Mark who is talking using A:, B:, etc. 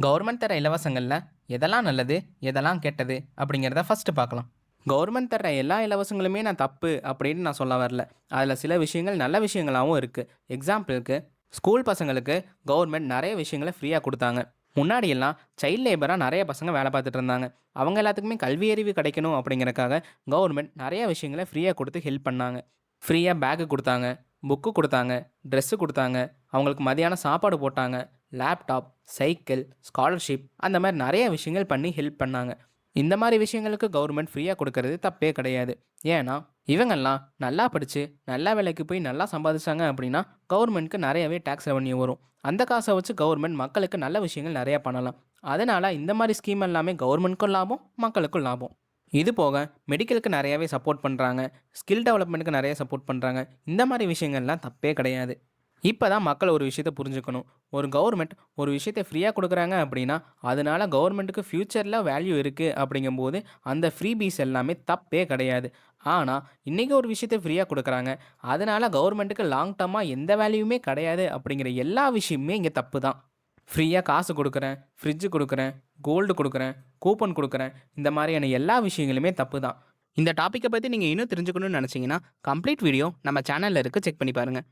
A: Government தர இலவசங்களில் எதெல்லாம் நல்லது, எதெல்லாம் கெட்டது அப்படிங்கிறத ஃபர்ஸ்ட் பார்க்கலாம். கவர்மெண்ட் தர எல்லா இலவசங்களுமே நான் தப்பு அப்படின்னு நான் சொல்ல வரல. அதில் சில விஷயங்கள் நல்ல விஷயங்களாகவும் இருக்குது. எக்ஸாம்பிளுக்கு, ஸ்கூல் பசங்களுக்கு கவர்மெண்ட் நிறைய விஷயங்களை ஃப்ரீயாக கொடுத்தாங்க. முன்னாடியெல்லாம் சைல்ட் லேபராக நிறைய பசங்க வேலை பார்த்துட்டு இருந்தாங்க. அவங்க எல்லாத்துக்குமே கல்வி அறிவு கிடைக்கணும் அப்படிங்கிறக்காக கவர்மெண்ட் நிறைய விஷயங்களை ஃப்ரீயாக கொடுத்து ஹெல்ப் பண்ணாங்க. ஃப்ரீயாக பேக்கு கொடுத்தாங்க, புக்கு கொடுத்தாங்க, ட்ரெஸ்ஸு கொடுத்தாங்க, அவங்களுக்கு மதியானம் சாப்பாடு போட்டாங்க, லேப்டாப், சைக்கிள், ஸ்காலர்ஷிப் அந்த மாதிரி நிறைய விஷயங்கள் பண்ணி ஹெல்ப் பண்ணாங்க. இந்த மாதிரி விஷயங்களுக்கு கவர்மெண்ட் ஃப்ரீயாக கொடுக்கறது தப்பே கிடையாது. ஏன்னா இவங்கெல்லாம் நல்லா படித்து நல்லா வேலைக்கு போய் நல்லா சம்பாதிச்சாங்க அப்படின்னா கவர்மெண்ட்க்கு நிறையவே டேக்ஸ் ரெவன்யூ வரும். அந்த காசை வச்சு கவர்மெண்ட் மக்களுக்கு நல்ல விஷயங்கள் நிறையா பண்ணலாம். அதனால் இந்த மாதிரி ஸ்கீம் எல்லாமே கவர்மெண்ட்க்கும் லாபம், மக்களுக்கும் லாபம். இது போக மெடிக்கலுக்கு நிறையாவே சப்போர்ட் பண்ணுறாங்க, ஸ்கில் டெவலப்மெண்ட்டுக்கு நிறைய சப்போர்ட் பண்ணுறாங்க. இந்த மாதிரி விஷயங்கள்லாம் தப்பே கிடையாது. இப்போ தான் மக்கள் ஒரு விஷயத்தை புரிஞ்சுக்கணும். ஒரு கவர்மெண்ட் ஒரு விஷயத்தை ஃப்ரீயாக கொடுக்குறாங்க அப்படின்னா அதனால கவர்மெண்ட்டுக்கு ஃப்யூச்சரில் வேல்யூ இருக்குது அப்படிங்கும்போது அந்த ஃப்ரீபீஸ் எல்லாமே தப்பே கிடையாது. ஆனால் இன்றைக்கி ஒரு விஷயத்தை ஃப்ரீயாக கொடுக்குறாங்க, அதனால் கவர்மெண்ட்டுக்கு லாங் டர்மாக எந்த வேல்யூமே கிடையாது அப்படிங்கிற எல்லா விஷயமுமே இங்கே தப்பு தான். ஃப்ரீயாக காசு கொடுக்குறேன், ஃப்ரிட்ஜு கொடுக்குறேன், கோல்டு கொடுக்குறேன், கூப்பன் கொடுக்குறேன், இந்த மாதிரியான எல்லா விஷயங்களுமே தப்பு தான். இந்த டாப்பிக்கை பற்றி நீங்கள் இன்னும் தெரிஞ்சுக்கணும்னு நினச்சிங்கன்னா கம்ப்ளீட் வீடியோ நம்ம சேனலில் இருக்குது, செக் பண்ணி பாருங்கள்.